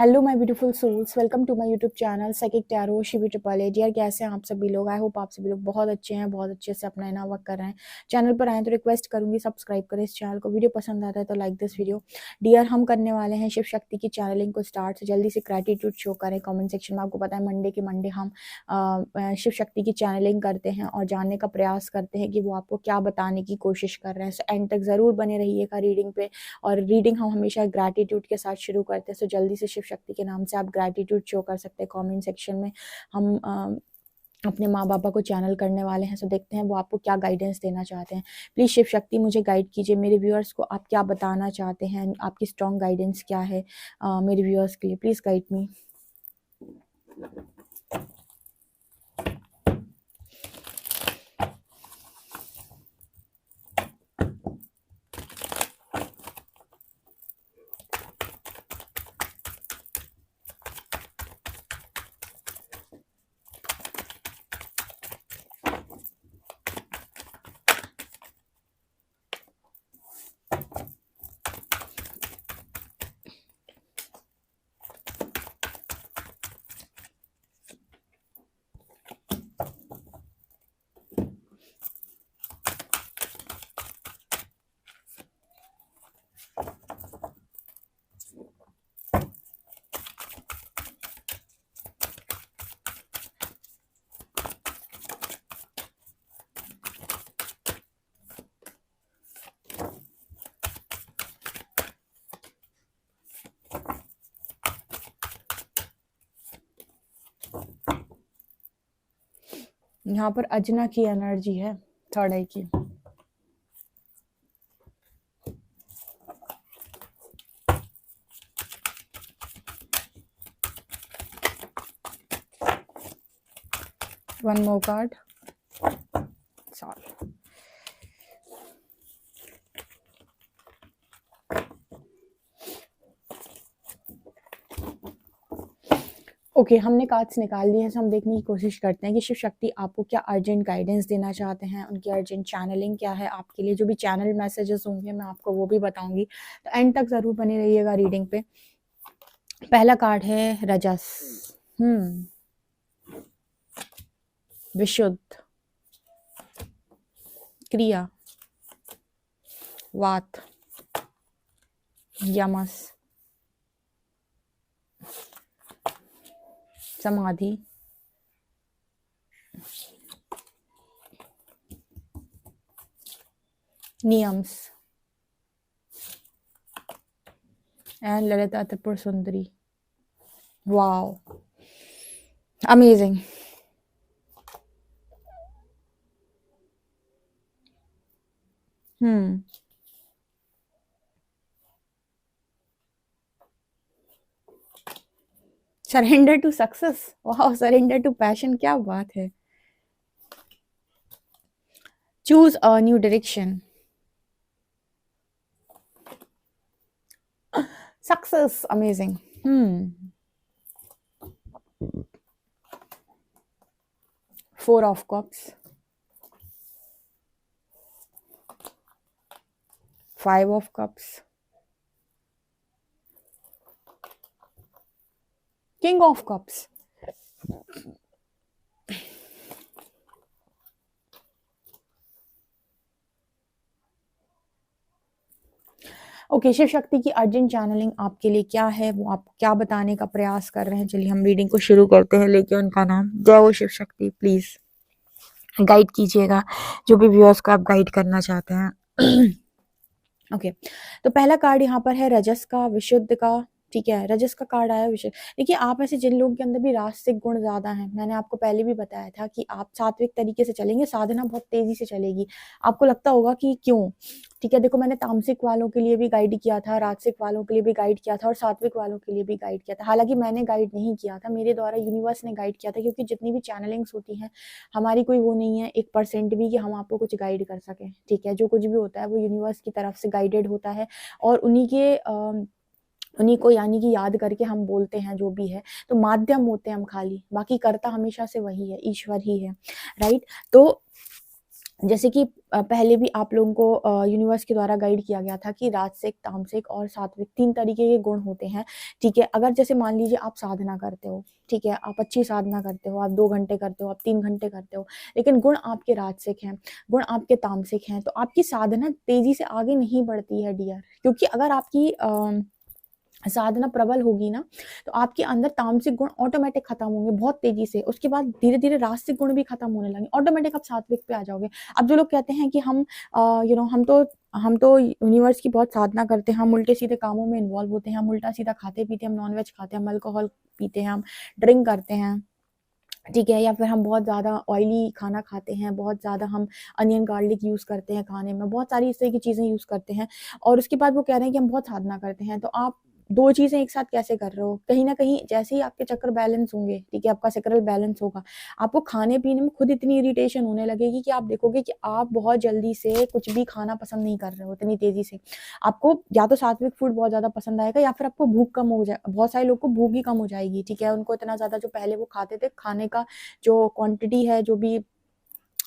Hello my beautiful souls, welcome to my YouTube channel psychic tarot Shivi triple eight. यार कैसे हैं आप सभी लोग? आई होप आप सभी लोग बहुत अच्छे हैं, बहुत अच्छे से अपना इना वर्क कर रहे हैं। चैनल पर आए तो रिक्वेस्ट करूंगी सब्सक्राइब करें इस चैनल को। वीडियो पसंद आता है तो लाइक दिस वीडियो। डियर, हम करने वाले हैं शिव शक्ति की चैनलिंग को स्टार्ट। तो जल्दी से ग्रेटिट्यूड शो करें कॉमेंट सेक्शन में। आपको पता है मंडे के मंडे हम शिव शक्ति की चैनलिंग करते हैं और जानने का प्रयास करते हैं कि वो आपको क्या बताने की कोशिश कर रहे हैं। सो एंड तक ज़रूर बने रहिएगा रीडिंग पे। और रीडिंग हम हमेशा ग्रैटिट्यूड के साथ शुरू करते हैं। सो जल्दी से शिव शक्ति के नाम से आप ग्रैटिट्यूड शो कर सकते हैं कमेंट सेक्शन में। हम अपने माँ बापा को चैनल करने वाले हैं। सो देखते हैं वो आपको क्या गाइडेंस देना चाहते हैं। प्लीज़ शिव शक्ति मुझे गाइड कीजिए। मेरे व्यूअर्स को आप क्या बताना चाहते हैं, आपकी स्ट्रॉन्ग गाइडेंस क्या है मेरे व्यूअर्स के लिए? Please guide me. यहाँ पर अजना की एनर्जी है, थर्ड आई की। One more card. Sorry. Okay, हमने कार्ड्स निकाल दिए हैं। हम देखने की कोशिश करते हैं कि शिव शक्ति आपको क्या अर्जेंट गाइडेंस देना चाहते हैं, उनकी अर्जेंट चैनलिंग क्या है आपके लिए। जो भी चैनल मैसेजेस होंगे मैं आपको वो भी बताऊंगी, तो एंड तक ज़रूर बने रहिएगा रीडिंग पे। पहला कार्ड है रजस, विशुद्ध, क्रिया, वात, यमस, समाधि, नियम्स and Lalita Tripura Sundari. Wow, amazing. Surrender to success, wow, surrender to passion, क्या बात है। Choose a new direction, success, amazing. Four of cups, five of cups, king of cups, okay. Shiv Shakti की अर्जेंट चैनलिंग आपके लिए क्या है, वो आप क्या बताने का प्रयास कर रहे हैं? चलिए हम रीडिंग को शुरू करते हैं। लेके उनका नाम, जय हो शिव शक्ति। प्लीज गाइड कीजिएगा जो भी व्यूअर्स को आप गाइड करना चाहते हैं। ओके, तो पहला कार्ड यहाँ पर है रजस का, विशुद्ध का। ठीक है, रजस का कार्ड आया विशुद्ध। देखिए, आप ऐसे जिन लोगों के अंदर भी रास्तिक गुण ज्यादा हैं, मैंने आपको पहले भी बताया था कि आप सात्विक तरीके से चलेंगे, साधना बहुत तेजी से चलेगी। आपको लगता होगा कि क्यों। ठीक है, देखो मैंने तामसिक वालों के लिए भी गाइड किया था, राजसिक वालों के लिए भी गाइड किया था और सात्विक वालों के लिए भी गाइड किया था। हालांकि मैंने गाइड नहीं किया था, मेरे द्वारा यूनिवर्स ने गाइड किया था, क्योंकि जितनी भी चैनलिंग्स होती हैं हमारी कोई वो नहीं है 1% भी कि हम आपको कुछ गाइड कर सकें। ठीक है, जो कुछ भी होता है वो यूनिवर्स की तरफ से गाइडेड होता है और उन्हीं को यानी कि याद करके हम बोलते हैं जो भी है। तो माध्यम होते हैं हम खाली, बाकी कर्ता हमेशा से वही है, ईश्वर ही है। राइट, तो जैसे कि पहले भी आप लोगों को यूनिवर्स के द्वारा गाइड किया गया था कि राजसिक, तामसिक और सात्विक 3 तरीके के गुण होते हैं, ठीक है? अगर जैसे मान लीजिए आप साधना करते हो, ठीक है? आप अच्छी साधना करते हो, आप 2 घंटे करते हो, आप 3 घंटे करते हो, लेकिन गुण आपके राजसिक हैं, गुण आपके तामसिक हैं, तो आपकी साधना तेज़ी से आगे नहीं बढ़ती है डियर। क्योंकि अगर आपकी साधना प्रबल होगी ना, तो आपके अंदर तामसिक गुण ऑटोमेटिक खत्म होंगे बहुत तेजी से। उसके बाद धीरे-धीरे राजसिक गुण भी खत्म होने लगेंगे। ऑटोमेटिक आप सात्विक पे आ जाओगे। अब जो लोग कहते हैं कि हम तो यूनिवर्स की बहुत साधना करते हैं, हम उल्टे-सीधे कामों में इन्वॉल्व होते हैं, हम उल्टा-सीधा खाते-पीते हैं, हम नॉन-वेज खाते हैं, हम अल्कोहल पीते हैं, हम ड्रिंक करते हैं, ठीक है? या फिर हम बहुत ज़्यादा ऑयली खाना खाते हैं, बहुत ज़्यादा हम अनियन गार्लिक यूज़ करते हैं खाने में, बहुत सारी इस तरह की चीज़ें यूज़ करते हैं और उसके बाद वो कह रहे हैं कि हम बहुत साधना करते हैं। तो आप 2 चीज़ें एक साथ कैसे कर रहे हो? कहीं न कहीं जैसे ही आपके चक्र बैलेंस होंगे, ठीक है? आपका सैक्रल बैलेंस होगा, आपको खाने-पीने में खुद इतनी इरिटेशन होने लगेगी कि आप देखोगे कि आप बहुत जल्दी से कुछ भी खाना पसंद नहीं कर रहे हो इतनी तेज़ी से। आपको या तो सात्विक फूड बहुत ज़्यादा पसंद आएगा या फिर आपको भूख कम हो जाए, बहुत सारे लोग को भूख ही कम हो जाएगी, ठीक है? उनको इतना ज़्यादा जो पहले वो खाते थे, खाने का जो क्वांटिटी है, जो भी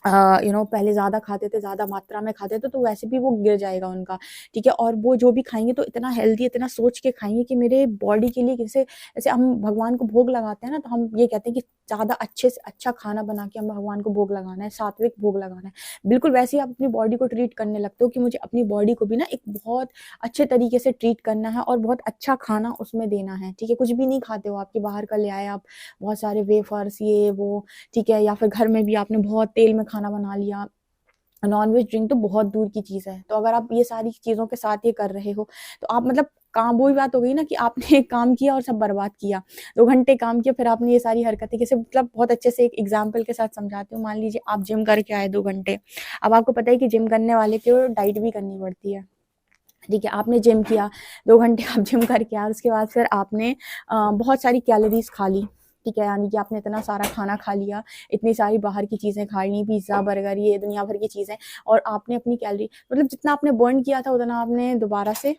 पहले ज़्यादा खाते थे, ज़्यादा मात्रा में खाते थे, तो वैसे भी वो गिर जाएगा उनका, ठीक है? और वो जो भी खाएँगे तो इतना हेल्दी, इतना सोच के खाएँगे कि मेरे बॉडी के लिए जैसे जैसे हम भगवान को भोग लगाते हैं ना, तो हम ये कहते हैं कि ज़्यादा अच्छे से अच्छा खाना बना के हम भगवान को भोग लगाना है, सात्विक भोग लगाना है। बिल्कुल वैसे ही आप अपनी बॉडी को ट्रीट करने लगते हो कि मुझे अपनी बॉडी को भी ना एक बहुत अच्छे तरीके से ट्रीट करना है और बहुत अच्छा खाना उसमें देना है, ठीक है? कुछ भी नहीं खाते हो आप कि बाहर का ले आए आप, बहुत सारे वेफर्स ये वो, ठीक है? या फिर घर में भी आपने बहुत तेल में खाना बना लिया। नॉन-वेज ड्रिंक तो बहुत दूर की चीज़ है। तो अगर आप ये सारी चीज़ों के साथ ये कर रहे हो, तो आप मतलब काम वही बात हो गई ना कि आपने एक काम किया और सब बर्बाद किया। 2 घंटे काम किया फिर आपने ये सारी हरकतें कैसे मतलब बहुत अच्छे से एक एग्ज़ाम्पल के साथ समझाती हूँ। मान लीजिए आप जिम करके आए 2 घंटे। अब आपको पता है कि जिम करने वाले को डाइट भी करनी पड़ती है। ठीक है, आपने जिम किया, 2 घंटे आप जिम करके आए, उसके बाद फिर आपने बहुत सारी कैलोरीज़ खा ली, ठीक है? यानी कि आपने इतना सारा खाना खा लिया, इतनी सारी बाहर की चीज़ें खा ली, पिज़्ज़ा, बर्गर ये दुनिया भर की चीज़ें और आपने अपनी कैलोरी मतलब जितना आपने बर्न किया था उतना आपने दोबारा से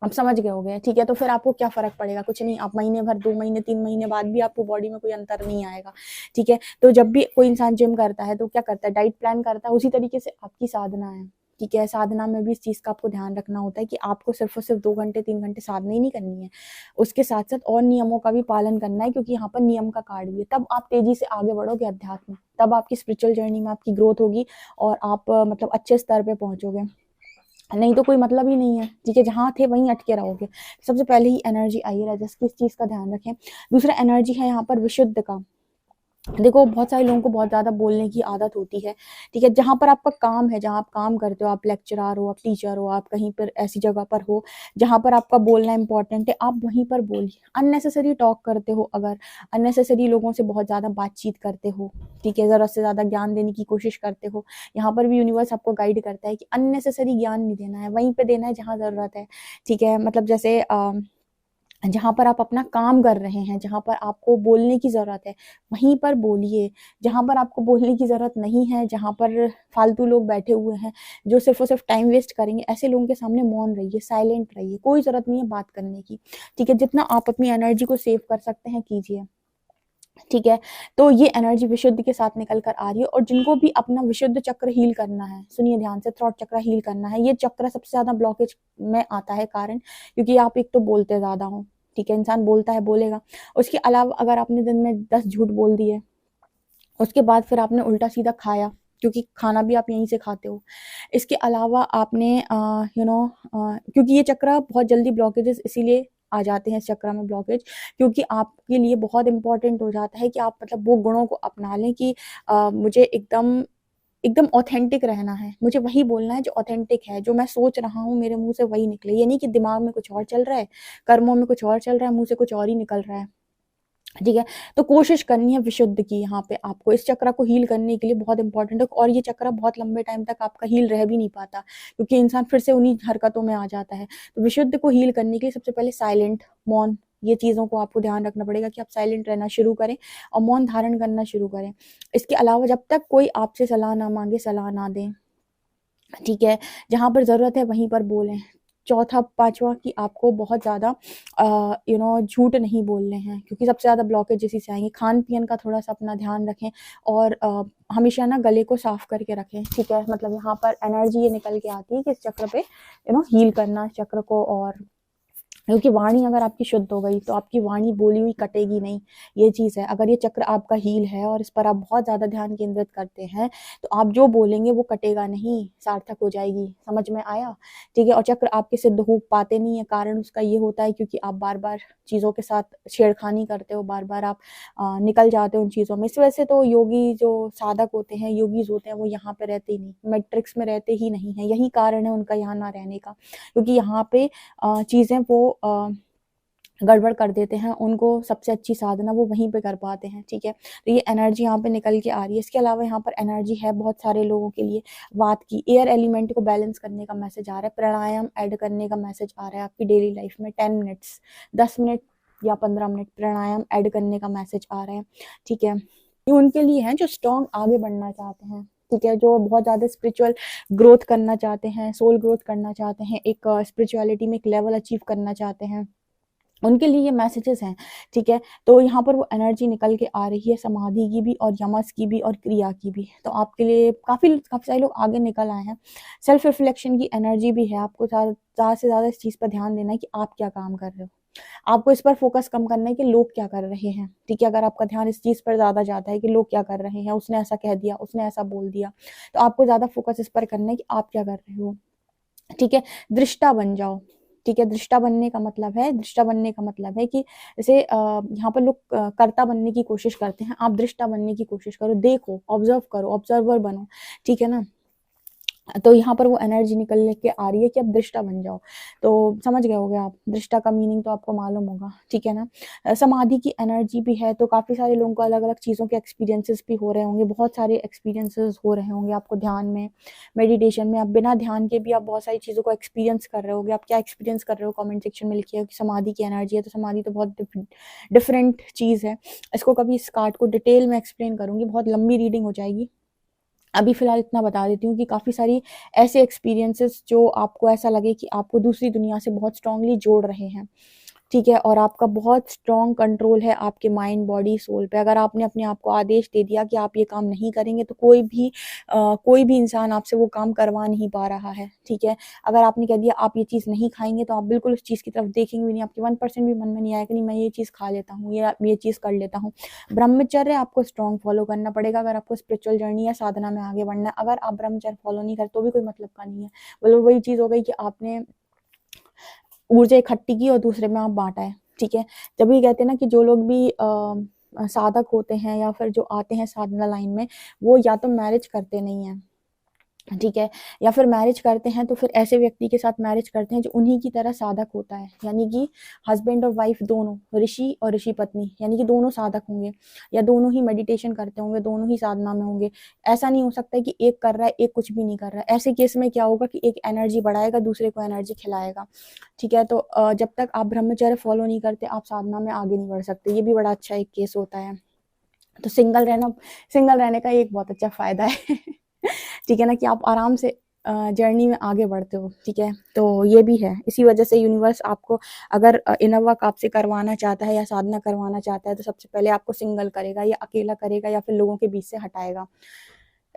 आप समझ गए होंगे, ठीक है? तो फिर आपको क्या फ़र्क पड़ेगा? कुछ नहीं, आप महीने भर, 2 महीने, 3 महीने बाद भी आपको बॉडी में कोई अंतर नहीं आएगा, ठीक है? तो जब भी कोई इंसान जिम करता है, तो क्या करता है? डाइट प्लान करता है, उसी तरीके से आपकी साधना है, ठीक है? साधना में भी इस चीज़ का आपको ध्यान रखना होता है कि आपको सिर्फ़ और सिर्फ़ 2 घंटे, 3 घंटे साधना ही नहीं करनी है। उसके साथ-साथ और नियमों का भी पालन करना है क्योंकि यहाँ पर नियम का कार्ड भी है। तब आप तेज़ी से आगे बढ़ोगे अध्यात्म में, तब आपकी स्पिरिचुअल जर्नी में आपकी ग्रोथ होगी और आप मतलब अच्छे स्तर पे पहुँचोगे। नहीं तो कोई मतलब ही नहीं है, ठीक है? जहाँ थे वहीं अटके रहोगे। सबसे पहले ही एनर्जी आई है, जैसे कि इस चीज़ का ध्यान रखें। दूसरा एनर्जी है यहाँ पर विशुद्ध का। देखो बहुत सारे लोगों को बहुत ज़्यादा बोलने की आदत होती है, ठीक है? जहाँ पर आपका काम है, जहाँ आप काम करते हो, आप लेक्चरर हो, आप टीचर हो, आप कहीं पर ऐसी जगह पर हो, जहाँ पर आपका बोलना इम्पोर्टेंट है, आप वहीं पर बोलिए। अननेसेसरी टॉक करते हो अगर, अननेसेसरी लोगों से बहुत ज़्यादा बातचीत करते हो, ठीक है? ज़रूरत से ज़्यादा ज्ञान देने की कोशिश करते हो, यहाँ पर भी यूनिवर्स आपको गाइड करता है कि अननेसेसरी ज्ञान नहीं देना है, वहीं पे देना है जहाँ ज़रूरत है, ठीक है? मतलब जैसे जहाँ पर आप अपना काम कर रहे हैं, जहाँ पर आपको बोलने की ज़रूरत है, वहीं पर बोलिए। जहाँ पर आपको बोलने की ज़रूरत नहीं है, जहाँ पर फालतू लोग बैठे हुए हैं, जो सिर्फ़ और सिर्फ़ टाइम वेस्ट करेंगे, ऐसे लोगों के सामने मौन रहिए, साइलेंट रहिए, कोई ज़रूरत नहीं है बात करने की, ठीक है? जितना आप अपनी एनर्जी को सेव कर सकते हैं, कीजिए, ठीक है? तो ये एनर्जी विशुद्ध के साथ निकल कर आ रही है और जिनको भी अपना विशुद्ध चक्र हील करना है, सुनिए ध्यान से, थ्रॉट चक्र हील करना है, ये चक्र सबसे ज़्यादा ब्लॉकेज में आता है कारण क्योंकि आप एक तो बोलते ज़्यादा हो, ठीक है? इंसान बोलता है, बोलेगा। उसके अलावा अगर आपने दिन में 10 झूठ बोल दिए, उसके बाद फिर आपने उल्टा-सीधा खाया, क्योंकि खाना भी आप यहीं से खाते हो। इसके अलावा आपने क्योंकि ये चक्र बहुत जल्दी ब्लॉकेजेस इसीलिए आ जाते हैं इस चक्र में ब्लॉकेज क्योंकि आपके लिए बहुत इम्पोर्टेंट हो जाता है कि आप मतलब वो गुणों को अपना लें कि मुझे एकदम एकदम ऑथेंटिक रहना है, मुझे वही बोलना है जो ऑथेंटिक है, जो मैं सोच रहा हूँ मेरे मुँह से वही निकले। ये नहीं कि दिमाग में कुछ और चल रहा है, कर्मों में कुछ और चल रहा है, मुँह से कुछ और ही निकल रहा है। ठीक है? तो कोशिश करनी है विशुद्ध की यहाँ पे आपको इस चक्र को हील करने के लिए बहुत इम्पोर्टेंट है और ये चक्र बहुत लंबे टाइम तक आपका हील रह भी नहीं पाता क्योंकि इंसान फिर से उन्हीं हरकतों में आ जाता है। तो विशुद्ध को हील करने के लिए सबसे पहले साइलेंट, मौन ये चीज़ों को आपको ध्यान रखना पड़ेगा कि आप साइलेंट रहना शुरू करें और मौन धारण करना शुरू करें। इसके अलावा जब तक कोई आपसे सलाह ना माँगे, सलाह ना दें, ठीक है? जहाँ पर ज़रूरत है वहीं पर बोलें। चौथा पांचवा कि आपको बहुत ज़्यादा झूठ नहीं बोलने हैं, क्योंकि सबसे ज़्यादा ब्लॉकेज इसी से आएंगे। खान पीन का थोड़ा सा अपना ध्यान रखें और हमेशा ना गले को साफ करके रखें, ठीक है। मतलब यहाँ पर एनर्जी ये निकल के आती है कि इस चक्र पे हील करना चक्र को। और क्योंकि वाणी अगर आपकी शुद्ध हो गई तो आपकी वाणी बोली हुई कटेगी नहीं, ये चीज़ है। अगर ये चक्र आपका हील है और इस पर आप बहुत ज़्यादा ध्यान केंद्रित करते हैं तो आप जो बोलेंगे वो कटेगा नहीं, सार्थक हो जाएगी। समझ में आया, ठीक है। और चक्र आपके सिद्ध हो पाते नहीं है, कारण उसका ये होता है क्योंकि आप बार बार चीज़ों के साथ छेड़खानी करते हो, बार बार आप निकल जाते हो उन चीज़ों में। इस वजह से तो योगी जो साधक होते हैं, योगीज होते हैं, वो यहाँ पे रहते ही नहीं, मैट्रिक्स में रहते ही नहीं है। यही कारण है उनका यहाँ ना रहने का, क्योंकि यहाँ पे चीज़ें वो गड़बड़ कर देते हैं। उनको सबसे अच्छी साधना वो वहीं पे कर पाते हैं, ठीक है। तो ये एनर्जी यहाँ पे निकल के आ रही है। इसके अलावा यहाँ पर एनर्जी है बहुत सारे लोगों के लिए वात की। एयर एलिमेंट को बैलेंस करने का मैसेज आ रहा है, प्राणायाम ऐड करने का मैसेज आ रहा है आपकी डेली लाइफ में। 10 मिनट्स, 10 मिनट या 15 मिनट प्राणायाम ऐड करने का मैसेज आ रहा है, ठीक है। ये उनके लिए है जो स्ट्रॉन्ग आगे बढ़ना चाहते हैं, ठीक है, जो बहुत ज़्यादा स्पिरिचुअल ग्रोथ करना चाहते हैं, सोल ग्रोथ करना चाहते हैं, एक स्पिरिचुअलिटी में एक लेवल अचीव करना चाहते हैं, उनके लिए ये मैसेजेस हैं, ठीक है। तो यहाँ पर वो एनर्जी निकल के आ रही है समाधि की भी और यमस की भी और क्रिया की भी। तो आपके लिए काफ़ी सारे लोग आगे निकल आए हैं। सेल्फ रिफ्लेक्शन की एनर्जी भी है। आपको ज़्यादा से ज़्यादा इस चीज़ पर ध्यान देना है कि आप क्या काम कर रहे हो। आपको इस पर फोकस कम करना है कि लोग क्या कर रहे हैं, ठीक है। अगर आपका ध्यान इस चीज़ पर ज़्यादा जाता है कि लोग क्या कर रहे हैं, उसने ऐसा कह दिया, उसने ऐसा बोल दिया, तो आपको ज़्यादा फोकस इस पर करना है कि आप क्या कर रहे हो, ठीक है। दृष्टा बन जाओ, ठीक है। दृष्टा बनने का मतलब है, दृष्टा बनने का मतलब है कि जैसे यहाँ पर लोग कर्ता बनने की कोशिश करते हैं, आप दृष्टा बनने की कोशिश करो, देखो, ऑब्जर्व करो, ऑब्जर्वर बनो, ठीक है ना। तो यहाँ पर वो एनर्जी निकल के आ रही है कि आप दृष्टा बन जाओ। तो समझ गए होगे आप, दृष्टा का मीनिंग तो आपको मालूम होगा, ठीक है ना। समाधि की एनर्जी भी है, तो काफ़ी सारे लोगों को अलग अलग चीज़ों के एक्सपीरियंसेस भी हो रहे होंगे, बहुत सारे एक्सपीरियंसेस हो रहे होंगे आपको ध्यान में, मेडिटेशन में। आप बिना ध्यान के भी आप बहुत सारी चीज़ों को एक्सपीरियंस कर रहे होगे। आप क्या एक्सपीरियंस कर रहे हो कमेंट सेक्शन में लिखिए कि समाधि की एनर्जी है। तो समाधि तो बहुत डिफरेंट चीज़ है। इसको कभी इस कार्ड को डिटेल में एक्सप्लेन करूँगी, बहुत लंबी रीडिंग हो जाएगी। अभी फ़िलहाल इतना बता देती हूँ कि काफ़ी सारी ऐसे एक्सपीरियंसेस जो आपको ऐसा लगे कि आपको दूसरी दुनिया से बहुत स्ट्रांगली जोड़ रहे हैं, ठीक है। और आपका बहुत स्ट्रॉन्ग कंट्रोल है आपके माइंड, बॉडी, सोल पे। अगर आपने अपने आप को आदेश दे दिया कि आप ये काम नहीं करेंगे तो कोई भी इंसान आपसे वो काम करवा नहीं पा रहा है, ठीक है। अगर आपने कह दिया आप ये चीज़ नहीं खाएंगे तो आप बिल्कुल उस चीज़ की तरफ देखेंगे भी नहीं। आपके 1% भी मन में नहीं आएगा कि नहीं मैं ये चीज़ खा लेता हूँ, ये चीज़ कर लेता हूँ। ब्रह्मचर्य आपको स्ट्रॉन्ग फॉलो करना पड़ेगा अगर आपको स्पिरिचुअल जर्नी या साधना में आगे बढ़ना है। अगर आप ब्रह्मचर्य फॉलो नहीं करते तो भी कोई मतलब का नहीं है। बोलो वही चीज़ हो गई कि आपने ऊर्जा इकट्ठी की और दूसरे में आप बांटा है, ठीक है। जब ये कहते हैं ना कि जो लोग भी साधक होते हैं या फिर जो आते हैं साधना लाइन में, वो या तो मैरिज करते नहीं हैं, ठीक है, या फिर मैरिज करते हैं तो फिर ऐसे व्यक्ति के साथ मैरिज करते हैं जो उन्हीं की तरह साधक होता है। यानी कि हस्बैंड और वाइफ दोनों, ऋषि और ऋषि पत्नी, यानी कि दोनों साधक होंगे या दोनों ही मेडिटेशन करते होंगे, दोनों ही साधना में होंगे। ऐसा नहीं हो सकता कि एक कर रहा है एक कुछ भी नहीं कर रहा है। ऐसे केस में क्या होगा कि एक एनर्जी बढ़ाएगा, दूसरे को एनर्जी खिलाएगा, ठीक है। तो जब तक आप ब्रह्मचर्य फॉलो नहीं करते आप साधना में आगे नहीं बढ़ सकते। ये भी बड़ा अच्छा एक केस होता है। तो सिंगल रहने का एक बहुत अच्छा फायदा है ठीक है ना, कि आप आराम से जर्नी में आगे बढ़ते हो, ठीक है। तो ये भी है, इसी वजह से यूनिवर्स आपको अगर इनर वर्क आपसे करवाना चाहता है या साधना करवाना चाहता है तो सबसे पहले आपको सिंगल करेगा या अकेला करेगा या फिर लोगों के बीच से हटाएगा।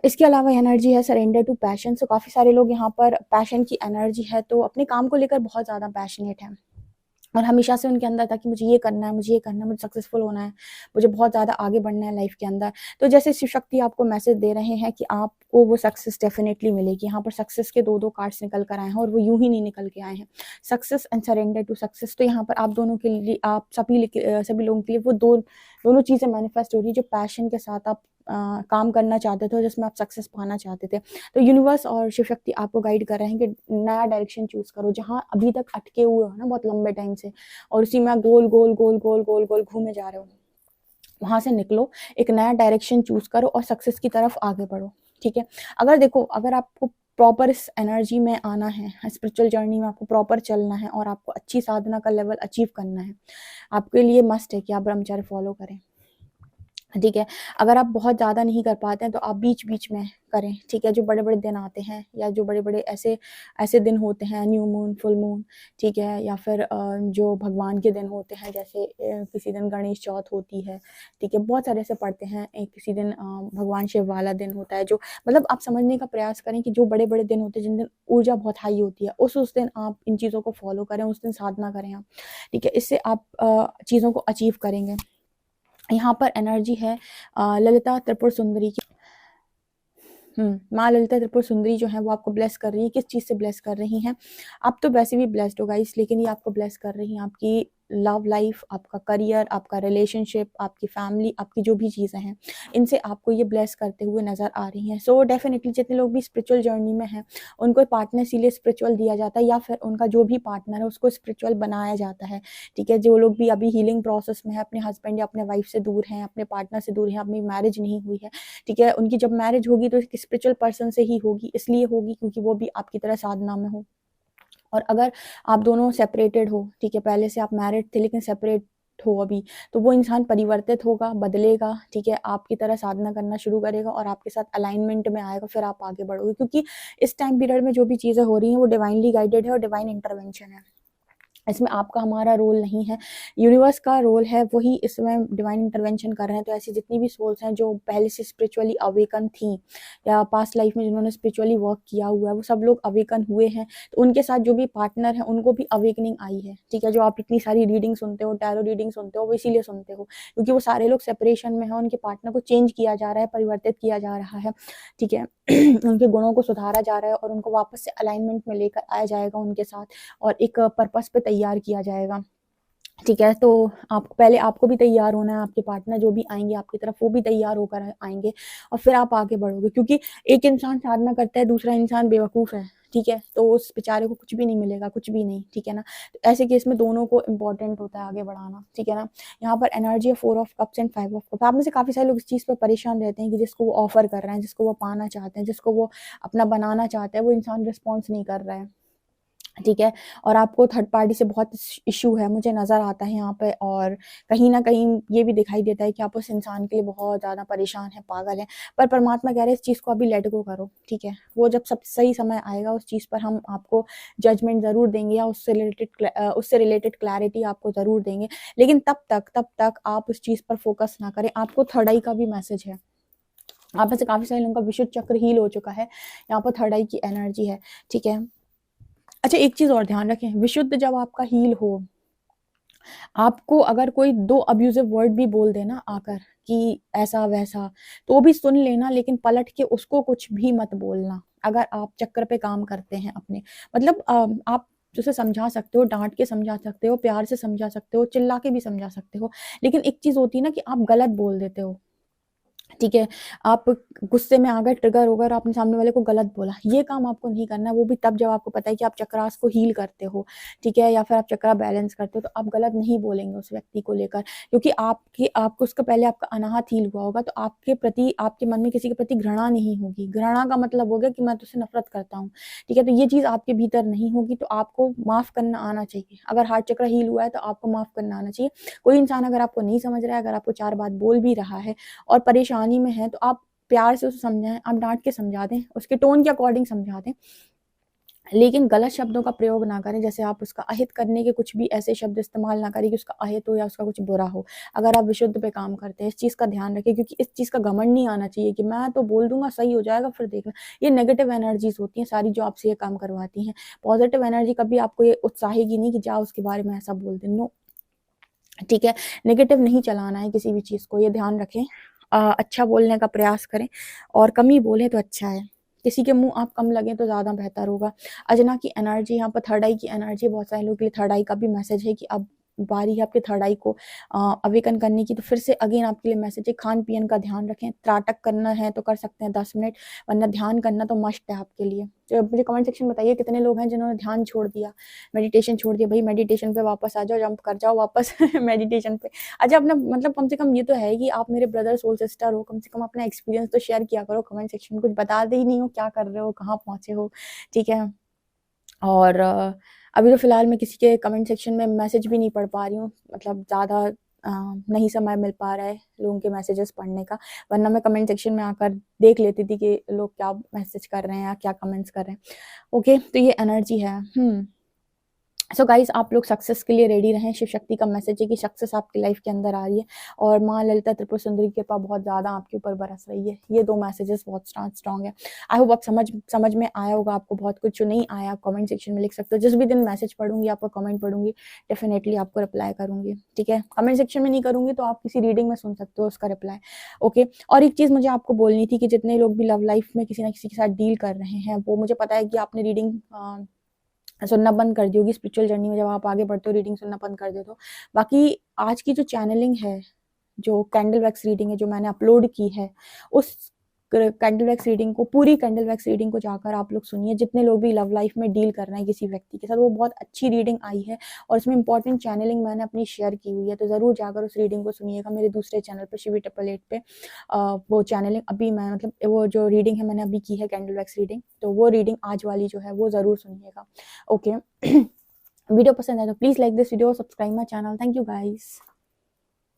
इसके अलावा एनर्जी है सरेंडर टू पैशन। सो काफ़ी सारे लोग यहाँ पर पैशन की एनर्जी है, तो अपने काम को लेकर बहुत ज़्यादा पैशनेट है और हमेशा से उनके अंदर था कि मुझे ये करना है, मुझे ये करना है, मुझे सक्सेसफुल होना है, मुझे बहुत ज़्यादा आगे बढ़ना है लाइफ के अंदर। तो जैसे शिव शक्ति आपको मैसेज दे रहे हैं कि आपको वो सक्सेस डेफिनेटली मिलेगी। यहाँ पर सक्सेस के दो कार्ड्स निकल कर आए हैं और वो यूं ही नहीं निकल के आए हैं, success and surrender to success. तो यहाँ पर आप दोनों के लिए, आप सभी लोगों के लिए वो दोनों चीज़ें मैनिफेस्ट हो रही है। जो पैशन के साथ आप काम करना चाहते थे, जिसमें आप सक्सेस पाना चाहते थे, तो यूनिवर्स और शिव शक्ति आपको गाइड कर रहे हैं कि नया डायरेक्शन चूज करो। जहाँ अभी तक अटके हुए हो ना बहुत लंबे टाइम से और उसी में गोल गोल गोल गोल गोल गोल घूमे जा रहे हो, वहां से निकलो, एक नया डायरेक्शन चूज करो और सक्सेस की तरफ आगे बढ़ो, ठीक है। अगर आपको प्रॉपर इस एनर्जी में आना है, स्पिरिचुअल जर्नी में आपको प्रॉपर चलना है और आपको अच्छी साधना का लेवल अचीव करना है, आपके लिए मस्ट है कि आप ब्रह्मचर्य फॉलो करें। ठीक है। अगर आप बहुत ज़्यादा नहीं कर पाते हैं तो आप बीच-बीच में करें, ठीक है। जो बड़े-बड़े दिन आते हैं या जो बड़े-बड़े ऐसे ऐसे दिन होते हैं, न्यू मून, फुल मून, ठीक है, या फिर जो भगवान के दिन होते हैं, जैसे किसी दिन गणेश चौथ होती है, ठीक है। बहुत सारे ऐसे पड़ते हैं, किसी दिन भगवान शिव वाला दिन होता है, जो मतलब आप समझने का प्रयास करें कि जो बड़े-बड़े दिन होते हैं, जिन दिन ऊर्जा बहुत हाई होती है, उस दिन आप इन चीज़ों को फ़ॉलो करें, उस दिन साधना करें आप, ठीक है। इससे आप चीज़ों को अचीव करेंगे। यहाँ पर एनर्जी है ललिता त्रिपुर सुंदरी की। माँ ललिता त्रिपुर सुंदरी जो है वो आपको ब्लेस कर रही है। किस चीज़ से ब्लेस कर रही हैं? आप तो वैसे भी ब्लेस्ड हो गाइस, लेकिन ये आपको ब्लेस कर रही हैं आपकी लव लाइफ, आपका करियर, आपका रिलेशनशिप, आपकी फैमिली, आपकी जो भी चीज़ें हैं, इनसे आपको ये ब्लेस करते हुए नज़र आ रही हैं। सो डेफिनिटली जितने लोग भी स्पिरिचुअल जर्नी में हैं, उनको पार्टनर इसीलिए स्पिरिचुअल दिया जाता है, या फिर उनका जो भी पार्टनर है उसको स्पिरिचुअल बनाया जाता है, ठीक है। जो लोग भी अभी हीलिंग प्रोसेस में है, अपने हस्बैंड या अपने वाइफ से दूर हैं, अपने पार्टनर से दूर हैं, अपनी मैरिज नहीं हुई है, ठीक है, उनकी जब मैरिज होगी तो एक स्पिरिचुअल पर्सन से ही होगी। इसलिए होगी क्योंकि वो भी आपकी तरह साधना में हो। और अगर आप दोनों सेपरेटेड हो, ठीक है, पहले से आप मैरिड थे लेकिन सेपरेट हो अभी, तो वो इंसान परिवर्तित होगा, बदलेगा, ठीक है, आपकी तरह साधना करना शुरू करेगा और आपके साथ अलाइनमेंट में आएगा, फिर आप आगे बढ़ोगे। क्योंकि इस टाइम पीरियड में जो भी चीज़ें हो रही हैं वो डिवाइनली गाइडेड है और डिवाइन इंटरवेंशन है। इसमें आपका हमारा रोल नहीं है, यूनिवर्स का रोल है, वही इसमें डिवाइन इंटरवेंशन कर रहे हैं। तो ऐसी जितनी भी सोल्स हैं जो पहले से स्पिरिचुअली अवेकन थी या पास्ट लाइफ में जिन्होंने स्पिरिचुअली वर्क किया हुआ है, वो सब लोग अवेकन हुए हैं। तो उनके साथ जो भी पार्टनर है उनको भी अवेकनिंग आई है, ठीक है। जो आप इतनी सारी रीडिंग सुनते हो, टैरो रीडिंग सुनते हो, वो इसीलिए सुनते हो क्योंकि वो सारे लोग सेपरेशन में हैं, उनके पार्टनर को चेंज किया जा रहा है, परिवर्तित किया जा रहा है, ठीक है। उनके गुणों को सुधारा जा रहा है और उनको वापस से अलाइनमेंट में लेकर आया जाएगा उनके साथ, और एक पर्पस पे तैयार किया जाएगा, ठीक है। तो आप पहले आपको भी तैयार होना है, आपके पार्टनर जो भी आएंगे आपकी तरफ वो भी तैयार होकर आएंगे और फिर आप आगे बढ़ोगे। क्योंकि एक इंसान साधना करता है, दूसरा इंसान बेवकूफ़ है, ठीक है, तो उस बेचारे को कुछ भी नहीं मिलेगा, कुछ भी नहीं, ठीक है ना। तो ऐसे केस में दोनों को इम्पोर्टेंट होता है आगे बढ़ाना, ठीक है ना। यहाँ पर एनर्जी है 4 of cups and 5 of cups. आप में से काफ़ी सारे लोग इस चीज़ पर परेशान रहते हैं कि जिसको वो ऑफर कर रहे हैं, जिसको वो पाना चाहते हैं, जिसको वो अपना बनाना चाहते हैं, वो इंसान रिस्पॉन्स नहीं कर रहा है, ठीक है। और आपको थर्ड पार्टी से बहुत इश्यू है, मुझे नज़र आता है यहाँ पे, और कहीं ना कहीं ये भी दिखाई देता है कि आप उस इंसान के लिए बहुत ज़्यादा परेशान हैं, पागल हैं। पर परमात्मा कह रहे हैं इस चीज़ को अभी लेट गो करो, ठीक है। वो जब सब सही समय आएगा उस चीज़ पर हम आपको जजमेंट ज़रूर देंगे या उससे रिलेटेड क्लैरिटी आपको ज़रूर देंगे। लेकिन तब तक आप उस चीज़ पर फोकस ना करें। आपको थर्ड आई का भी मैसेज है। आप में से काफ़ी सारे लोगों का विशुद्ध चक्र हील हो चुका है, यहाँ पर थर्ड आई की एनर्जी है, ठीक है। अच्छा, एक चीज़ और ध्यान रखें, विशुद्ध जब आपका हील हो, आपको अगर कोई 2 अब्यूज़िव वर्ड भी बोल दे ना आकर कि ऐसा वैसा, तो भी सुन लेना, लेकिन पलट के उसको कुछ भी मत बोलना। अगर आप चक्कर पे काम करते हैं अपने, मतलब आप उसे समझा सकते हो, डाँट के समझा सकते हो, प्यार से समझा सकते हो, चिल्ला के भी समझा सकते हो। लेकिन एक चीज़ होती है ना कि आप गलत बोल देते हो, ठीक है। आप गुस्से में आ गए, ट्रिगर हो गए और आपने सामने वाले को गलत बोला। ये काम आपको नहीं करना है, वो भी तब जब आपको पता है कि आप चक्रास को हील करते हो, ठीक है, या फिर आप चक्रा बैलेंस करते हो, तो आप गलत नहीं बोलेंगे उस व्यक्ति को लेकर, क्योंकि आपको उसका पहले आपका अनाहत हील हुआ होगा, तो आपके प्रति, आपके मन में किसी के प्रति घृणा नहीं होगी। घृणा का मतलब हो गया कि मैं तुझसे नफ़रत करता हूँ, ठीक है। तो ये चीज़ आपके भीतर नहीं होगी, तो आपको माफ़ करना आना चाहिए। अगर हार्ट चक्र हील हुआ है तो आपको माफ़ करना आना चाहिए। कोई इंसान अगर आपको नहीं समझ रहा है, अगर आपको 4 बात बोल भी रहा है और परेशानी में है, तो आप प्यार से उसे समझाएं, आप डांट के समझा दें, उसके टोन के अकॉर्डिंग समझा दें, लेकिन गलत शब्दों का प्रयोग ना करें। जैसे आप उसका अहित करने के कुछ भी ऐसे शब्द इस्तेमाल ना करें कि उसका अहित हो या उसका कुछ बुरा हो। अगर आप विशुद्ध पे काम करते हैं, इस चीज़ का ध्यान रखें, क्योंकि इस चीज़ का घमंड नहीं आना चाहिए कि मैं तो बोल दूंगा सही हो जाएगा फिर देखना। ये नेगेटिव एनर्जीज होती हैं सारी जो आपसे ये काम करवाती हैं। पॉजिटिव एनर्जी कभी आपको ये उत्साहेगी नहीं कि जाओ उसके बारे में ऐसा बोल दे, नो, ठीक है। नेगेटिव नहीं चलाना है किसी भी चीज़ को, ये ध्यान रखें। अच्छा बोलने का प्रयास करें और कम ही बोलें तो अच्छा है। किसी के मुंह आप कम लगें तो ज़्यादा बेहतर होगा। अजना की एनर्जी, यहाँ पर थर्ड आई की एनर्जी, बहुत सारे लोगों के लिए थर्ड आई का भी मैसेज है कि अब बारी है आपके थर्ड आई को अवेकन करने की। तो फिर से अगेन आपके लिए मैसेज है, खान पियन का ध्यान रखें। त्राटक करना है तो कर सकते हैं 10 मिनट, वरना ध्यान करना तो मस्ट है आपके लिए। तो मुझे कमेंट सेक्शन में बताइए कितने लोग हैं जिन्होंने ध्यान छोड़ दिया, मेडिटेशन छोड़ दिया। भाई मेडिटेशन पे वापस आ जाओ, जंप कर जाओ वापस मेडिटेशन पे। अच्छा, अपना मतलब कम से कम ये तो है कि आप मेरे ब्रदर सोल सिस्टर हो, कम से कम अपना एक्सपीरियंस तो शेयर किया करो कमेंट सेक्शन में। कुछ बताते ही नहीं हो, क्या कर रहे हो, कहाँ पहुंचे हो, ठीक है। और अभी तो फिलहाल मैं किसी के कमेंट सेक्शन में मैसेज भी नहीं पढ़ पा रही हूँ, मतलब ज़्यादा नहीं समय मिल पा रहा है लोगों के मैसेजेस पढ़ने का, वरना मैं कमेंट सेक्शन में आकर देख लेती थी कि लोग क्या मैसेज कर रहे हैं या क्या कमेंट्स कर रहे हैं। ओके, तो ये एनर्जी है। सो गाइस, आप लोग सक्सेस के लिए रेडी रहें। शिव शक्ति का मैसेज है कि सक्सेस आपकी लाइफ के अंदर आ रही है और माँ ललिता त्रिपुर सुंदरी की कृपा बहुत ज़्यादा आपके ऊपर बरस रही है। ये 2 मैसेजेस बहुत स्ट्रॉन्ग है। आई होप आप समझ में आया होगा आपको बहुत कुछ। जो नहीं आया आप कमेंट सेक्शन में लिख सकते हो। जिस भी दिन मैसेज पढ़ूंगी, आपका कमेंट पढ़ूंगी, डेफिनेटली आपको रिप्लाई करूंगी, ठीक है। कमेंट सेक्शन में नहीं करूंगी तो आप किसी रीडिंग में सुन सकते हो उसका रिप्लाई। ओके, और एक चीज़ मुझे आपको बोलनी थी कि जितने लोग भी लव लाइफ में किसी ना किसी के साथ डील कर रहे हैं, वो मुझे पता है कि आपने रीडिंग सुनना बंद कर दी होगी स्पिरिचुअल जर्नी में। जब आप आगे बढ़ते हो रीडिंग सुनना बंद कर देते हो। बाकी आज की जो चैनलिंग है, जो कैंडल वैक्स रीडिंग है जो मैंने अपलोड की है, उस कैंडल वैक्स रीडिंग को, पूरी कैंडल वैक्स रीडिंग को जाकर आप लोग सुनिए। जितने लोग भी लव लाइफ में डील कर रहे हैं किसी व्यक्ति के साथ, वो बहुत अच्छी रीडिंग आई है और इसमें इंपॉर्टेंट चैनलिंग मैंने अपनी शेयर की हुई है। तो ज़रूर जाकर उस रीडिंग को सुनिएगा मेरे दूसरे चैनल पर, शिवी 888 पे। वो चैनलिंग अभी मैं मतलब वो जो रीडिंग है मैंने अभी की है कैंडल वैक्स रीडिंग, तो वो रीडिंग आज वाली जो है वो ज़रूर सुनिएगा। ओके वीडियो पसंद आए तो please like this video, subscribe my channel. Thank you guys.